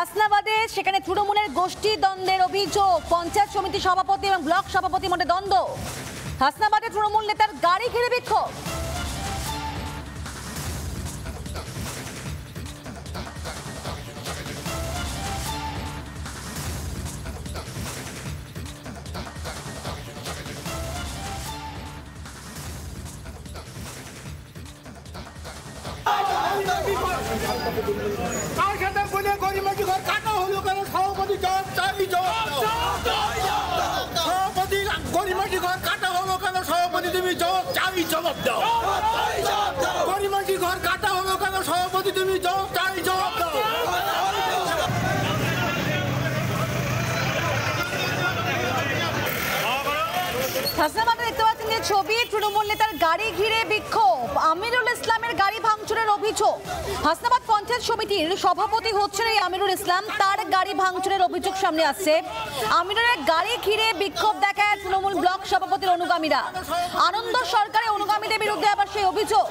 হাসনাবাদে সেখানে তৃণমূলের গোষ্ঠী দ্বন্দ্বের অভিযোগ, পঞ্চায়েত সমিতি সভাপতি এবং ব্লক সভাপতির মধ্যে দ্বন্দ্ব। হাসনাবাদে তৃণমূল নেতার গাড়ি ঘিরে বিক্ষোভ। হাসনাবাদে দেখতে পাচ্ছেন যে ছবি, তৃণমূল নেতার গাড়ি ঘিরে বিক্ষোভ, আমিরুল ইসলামের গাড়ি ভাঙচুরের অভিযোগ। হাসনাবাদ পঞ্চায়েত সমিতির সভাপতি হচ্ছেন এই আমিরুল ইসলাম, তার গাড়ি ভাঙচুরের অভিযোগ সামনে আসছে। আমিরুলের গাড়ি ঘিরে বিক্ষোভ দেখায় তৃণমূল ব্লক সভাপতির অনুগামীরা। আনন্দ সরকারের অনুগামীদের বিরুদ্ধে আবার সেই অভিযোগ।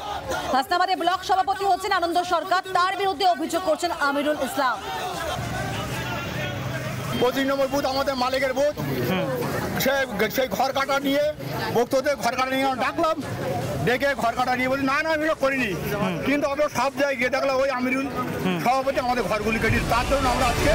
হাসনাবাদে ব্লক সভাপতি হচ্ছেন আনন্দ সরকার, তার বিরুদ্ধে অভিযোগ করছেন আমিরুল ইসলাম। 25 নম্বর বুথ আমাদের মালিকের বুথ, সেই ঘর কাটা নিয়ে বক্তব্যে ঘর কাটা নিয়ে ডাকলাম, ডেকে ঘর কাটা নিয়ে বলি না আমি করিনি, কিন্তু আমরা সব জায়গায় গিয়ে দেখলাম ওই আমিরুল সভাপতি আমাদের ঘরগুলি কেটে, তার জন্য আমরা আজকে